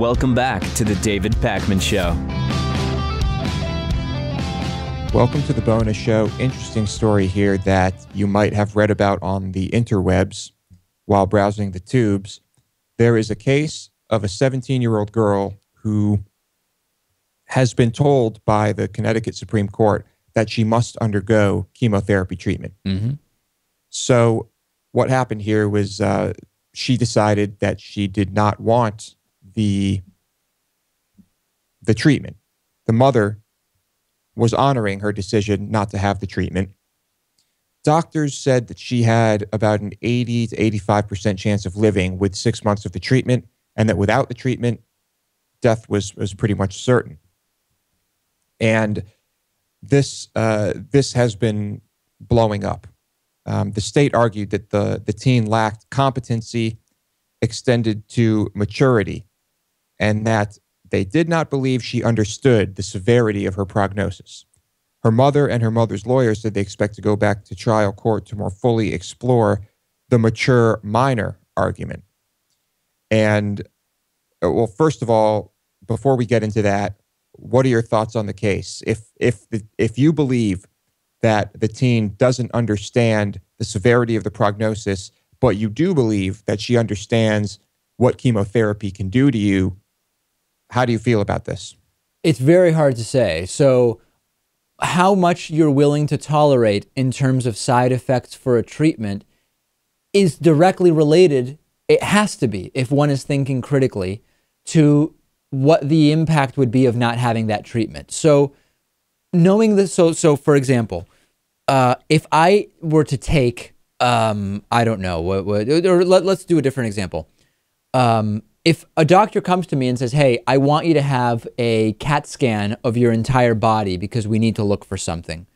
Welcome back to the David Pakman Show. Welcome to the bonus show. Interesting story here that you might have read about on the interwebs while browsing the tubes. There is a case of a 17-year-old girl who has been told by the Connecticut Supreme Court that she must undergo chemotherapy treatment. Mm-hmm. So what happened here was she decided that she did not want the treatment. The mother was honoring her decision not to have the treatment. Doctors said that she had about an 80 to 85% chance of living with 6 months of the treatment, and that without the treatment, death was pretty much certain. And this has been blowing up. The state argued that the teen lacked competency extended to maturity, and that they did not believe she understood the severity of her prognosis. Her mother and her mother's lawyer said they expect to go back to trial court to more fully explore the mature minor argument. And, well, first of all, before we get into that, what are your thoughts on the case? If you believe that the teen doesn't understand the severity of the prognosis, but you do believe that she understands what chemotherapy can do to you, how do you feel about this? It's very hard to say. So how much you're willing to tolerate in terms of side effects for a treatment is directly related, it has to be, if one is thinking critically, to what the impact would be of not having that treatment. So knowing this, so for example, if I were to take, I don't know, let's do a different example. If a doctor comes to me and says, hey, I want you to have a CAT scan of your entire body because we need to look for something,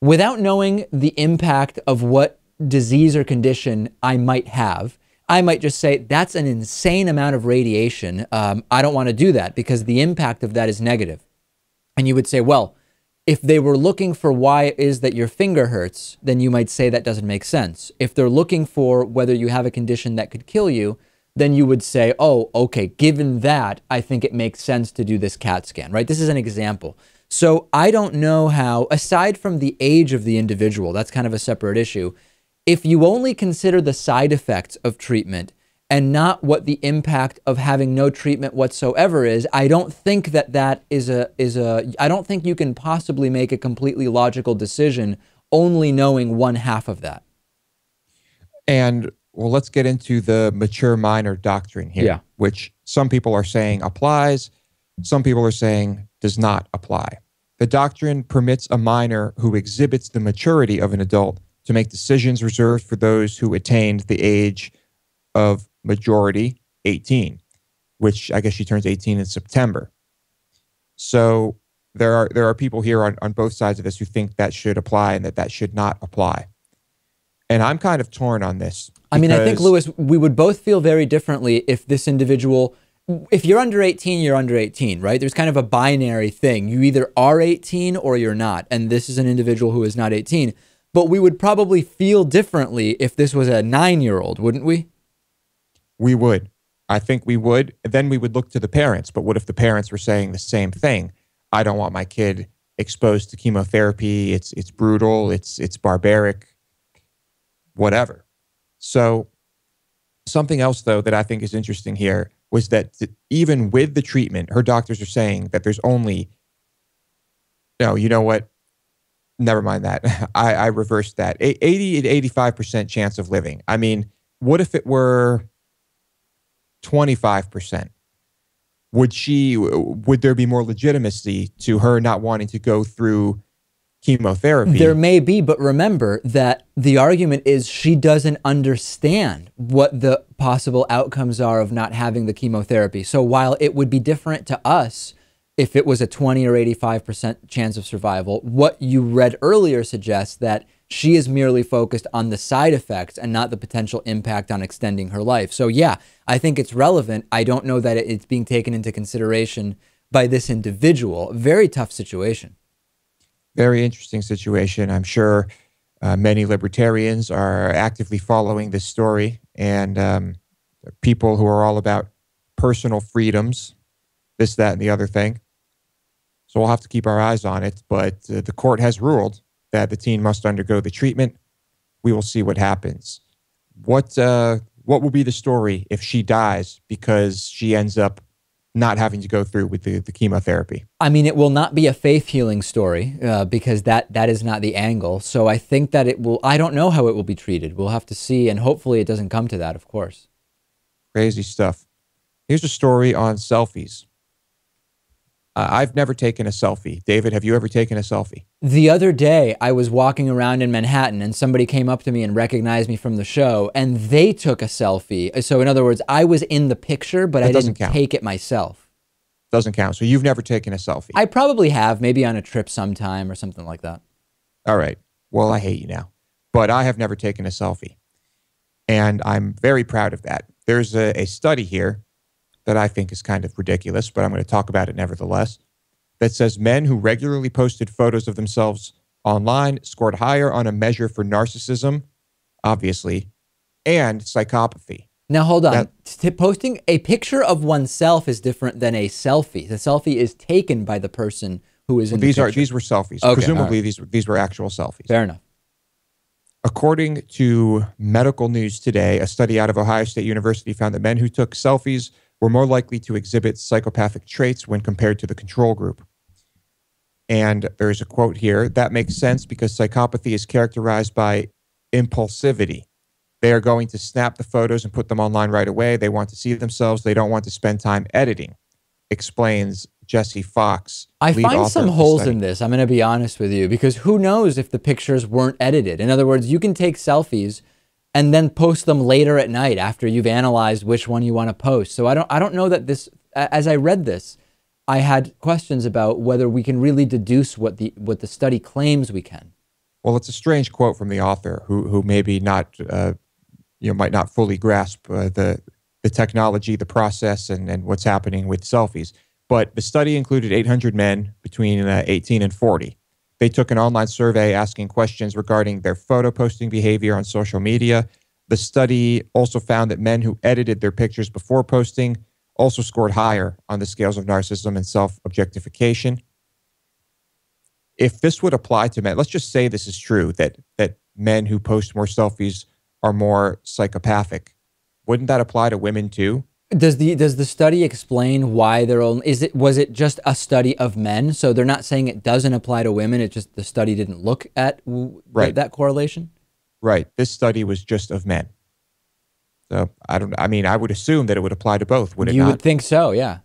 without knowing the impact of what disease or condition I might have, I might just say, that's an insane amount of radiation. I don't want to do that because the impact of that is negative. And you would say, well, if they were looking for why it is that your finger hurts, then you might say that doesn't make sense. If they're looking for whether you have a condition that could kill you, then you would say, oh, okay, given that, I think it makes sense to do this CAT scan, right? This is an example. So I don't know how, aside from the age of the individual, that's kind of a separate issue. If you only consider the side effects of treatment and not what the impact of having no treatment whatsoever is, I don't think that is I don't think you can possibly make a completely logical decision only knowing one half of that. And well, let's get into the mature minor doctrine here, which some people are saying applies, some people are saying does not apply. The doctrine permits a minor who exhibits the maturity of an adult to make decisions reserved for those who attained the age of majority, 18, which I guess she turns 18 in September. So there are people here on both sides of this who think that should apply and that should not apply. And I'm kind of torn on this. I mean, I think, Lewis, we would both feel very differently if this individual, if you're under 18, you're under 18, right? There's kind of a binary thing. You either are 18 or you're not. And this is an individual who is not 18. But we would probably feel differently if this was a 9-year-old, wouldn't we? We would. I think we would. Then we would look to the parents. But what if the parents were saying the same thing? I don't want my kid exposed to chemotherapy. It's brutal. It's barbaric. Whatever. So something else, though, that I think is interesting here was that even with the treatment, her doctors are saying that there's only, no, you know what? Never mind that. I reversed that. 80 to 85% chance of living. I mean, what if it were 25%? Would there be more legitimacy to her not wanting to go through chemotherapy? There may be, but remember that the argument is she doesn't understand what the possible outcomes are of not having the chemotherapy. So while it would be different to us if it was a 20 or 85% chance of survival, what you read earlier suggests that she is merely focused on the side effects and not the potential impact on extending her life. So yeah, I think it's relevant. I don't know that it's being taken into consideration by this individual. Very tough situation. Very interesting situation. I'm sure many libertarians are actively following this story, and people who are all about personal freedoms this, that, and the other thing. So we'll have to keep our eyes on it. But the court has ruled that the teen must undergo the treatment. We will see what happens. What will be the story if she dies because she ends up not having to go through with the chemotherapy? I mean, it will not be a faith healing story because that is not the angle. So I think that it will, I don't know how it will be treated. We'll have to see, and hopefully it doesn't come to that, of course. Crazy stuff. Here's a story on selfies. I've never taken a selfie. David, have you ever taken a selfie? The other day, I was walking around in Manhattan and somebody came up to me and recognized me from the show and they took a selfie. So in other words, I was in the picture, but I didn't take it myself. Doesn't count. So you've never taken a selfie? I probably have, maybe on a trip sometime or something like that. All right. Well, I hate you now. But I have never taken a selfie. And I'm very proud of that. There's a study here that I think is kind of ridiculous, but I'm going to talk about it nevertheless, that says men who regularly posted photos of themselves online scored higher on a measure for narcissism, obviously, and psychopathy. Now, hold on. Posting a picture of oneself is different than a selfie. The selfie is taken by the person who is in the picture. These were selfies. Okay, presumably, these were actual selfies. Fair enough. According to Medical News Today, a study out of Ohio State University found that men who took selfies were more likely to exhibit psychopathic traits when compared to the control group. And there's a quote here, that makes sense because psychopathy is characterized by impulsivity. They are going to snap the photos and put them online right away. They want to see themselves. They don't want to spend time editing, explains Jesse Fox. I find some holes in this, I'm going to be honest with you, because who knows if the pictures weren't edited? In other words, you can take selfies and then post them later at night after you've analyzed which one you want to post. So I don't know that this, as I read this, I had questions about whether we can really deduce what the study claims we can. Well, it's a strange quote from the author who maybe not, might not fully grasp the technology, the process, and what's happening with selfies. But the study included 800 men between 18 and 40. They took an online survey asking questions regarding their photo posting behavior on social media. The study also found that men who edited their pictures before posting also scored higher on the scales of narcissism and self-objectification. If this would apply to men, let's just say this is true, that men who post more selfies are more psychopathic. Wouldn't that apply to women too? Does the study explain why they're only, was it just a study of men? So they're not saying it doesn't apply to women, it's just the study didn't look at that correlation? Right. This study was just of men. So I would assume that it would apply to both, would it not? You would think so, yeah.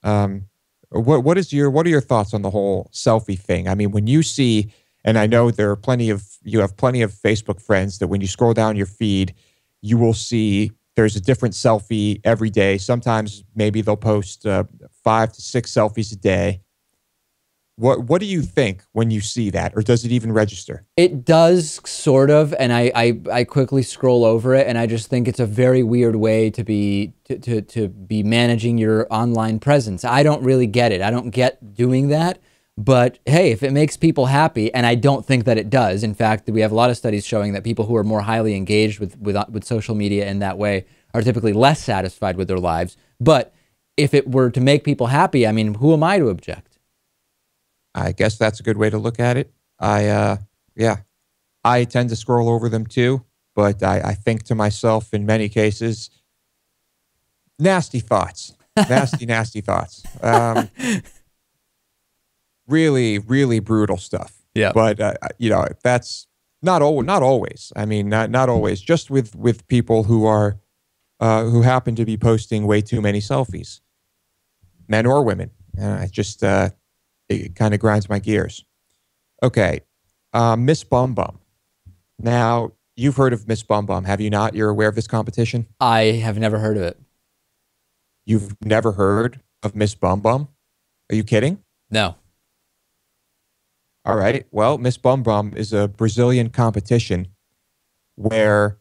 What are your thoughts on the whole selfie thing? I mean, when you see, and I know you have plenty of Facebook friends that when you scroll down your feed, you will see there's a different selfie every day. Sometimes maybe they'll post 5 to 6 selfies a day. What do you think when you see that, or does it even register? It does, sort of, and I quickly scroll over it, and I just think it's a very weird way to be managing your online presence. I don't really get it. I don't get doing that, but hey, if it makes people happy, and I don't think that it does. In fact, we have a lot of studies showing that people who are more highly engaged with social media in that way are typically less satisfied with their lives. But if it were to make people happy, I mean, who am I to object? I guess that's a good way to look at it. I tend to scroll over them too, but I think to myself in many cases, nasty thoughts, nasty thoughts. Really, really brutal stuff. Yeah. But that's not always. I mean, not always. Just with people who happen to be posting way too many selfies, men or women. It kind of grinds my gears. Okay, Miss Bum Bum. Now, you've heard of Miss Bum Bum, have you not? You're aware of this competition? I have never heard of it. You've never heard of Miss Bum Bum? Are you kidding? No. All right. Well, Miss Bum Bum is a Brazilian competition where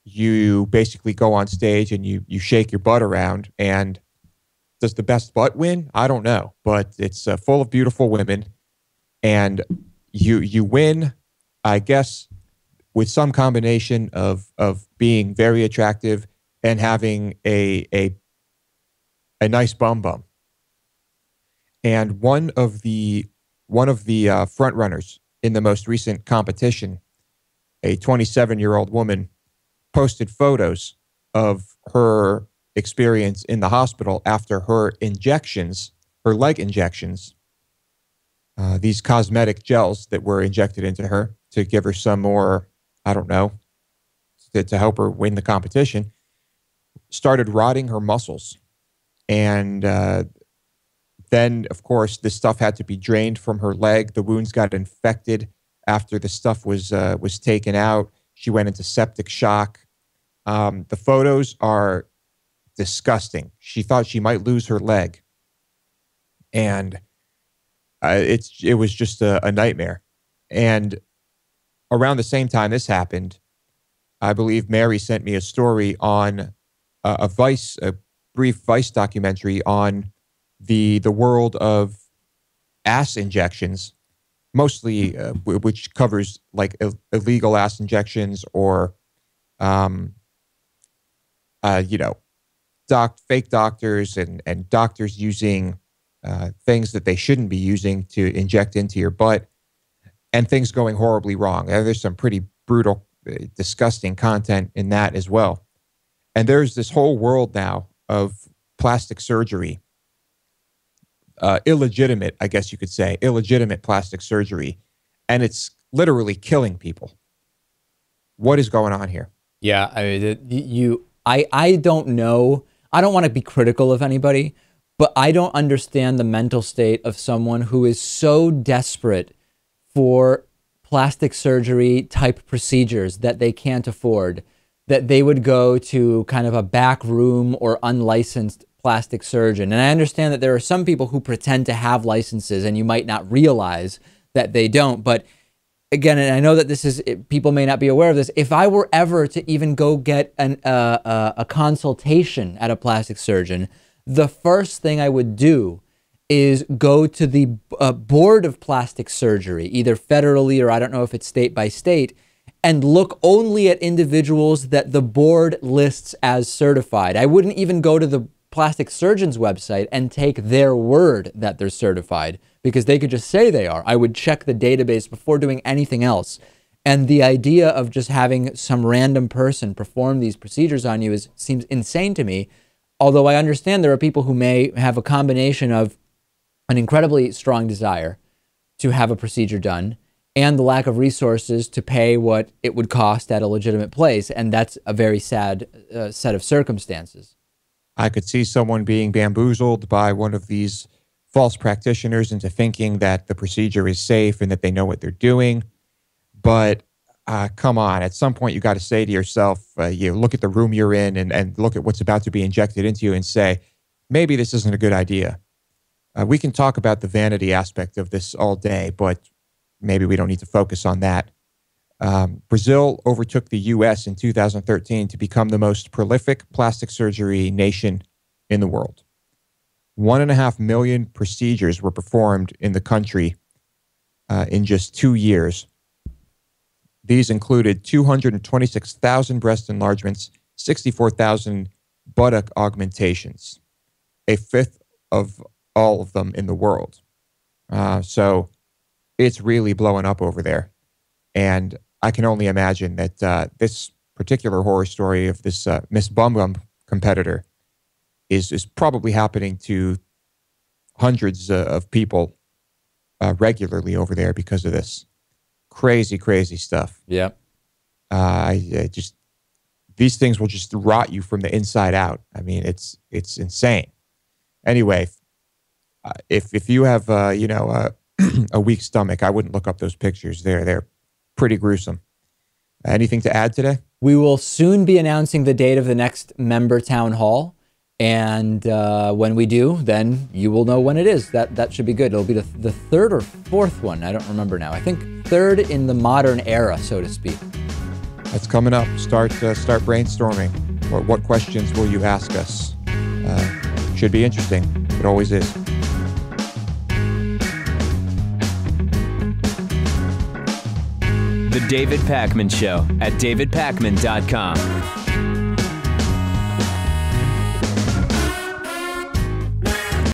you basically go on stage and you shake your butt around, and does the best butt win? I don't know, but it's full of beautiful women, and you win, I guess, with some combination of being very attractive and having a nice bum bum. And one of the front runners in the most recent competition, a 27-year-old woman, posted photos of her experience in the hospital after her injections, her leg injections, these cosmetic gels that were injected into her to give her some more, I don't know, to help her win the competition, started rotting her muscles. And then, of course, this stuff had to be drained from her leg. The wounds got infected after the stuff was taken out. She went into septic shock. The photos are disgusting. She thought she might lose her leg, and it was just a nightmare. And around the same time this happened, I believe Mary sent me a story on a brief Vice documentary on the world of ass injections, mostly which covers like illegal ass injections or, fake doctors and doctors using things that they shouldn't be using to inject into your butt, and things going horribly wrong. There's some pretty brutal, disgusting content in that as well. And there's this whole world now of plastic surgery, illegitimate, I guess you could say, illegitimate plastic surgery, and it's literally killing people. What is going on here? Yeah, I mean, I don't know. I don't want to be critical of anybody, but I don't understand the mental state of someone who is so desperate for plastic surgery type procedures that they can't afford, that they would go to kind of a back room or unlicensed plastic surgeon. And I understand that there are some people who pretend to have licenses and you might not realize that they don't. But again, and I know that people may not be aware of this, if I were ever to even go get a consultation at a plastic surgeon, the first thing I would do is go to the board of plastic surgery, either federally or I don't know if it's state by state, and look only at individuals that the board lists as certified. I wouldn't even go to the plastic surgeon's website and take their word that they're certified, because they could just say they are. I would check the database before doing anything else. And the idea of just having some random person perform these procedures on you seems insane to me. Although I understand there are people who may have a combination of an incredibly strong desire to have a procedure done and the lack of resources to pay what it would cost at a legitimate place. And that's a very sad set of circumstances. I could see someone being bamboozled by one of these false practitioners into thinking that the procedure is safe and that they know what they're doing. But come on, at some point you got to say to yourself, you look at the room you're in and look at what's about to be injected into you and say, maybe this isn't a good idea. We can talk about the vanity aspect of this all day, but maybe we don't need to focus on that. Brazil overtook the U.S. in 2013 to become the most prolific plastic surgery nation in the world. 1.5 million procedures were performed in the country in just 2 years. These included 226,000 breast enlargements, 64,000 buttock augmentations, a fifth of all of them in the world. So it's really blowing up over there. And I can only imagine that this particular horror story of this Miss Bum Bum competitor is probably happening to hundreds of people regularly over there because of this. Crazy, crazy stuff. Yeah. These things will just rot you from the inside out. I mean, it's insane. Anyway, if you have a weak stomach, I wouldn't look up those pictures. They're pretty gruesome. Anything to add today? We will soon be announcing the date of the next member town hall. And when we do, then you will know when it is. That should be good. It'll be the third or fourth one. I don't remember now. I think third in the modern era, so to speak. That's coming up. Start brainstorming. What questions will you ask us? Should be interesting. It always is. The David Pakman Show at davidpakman.com.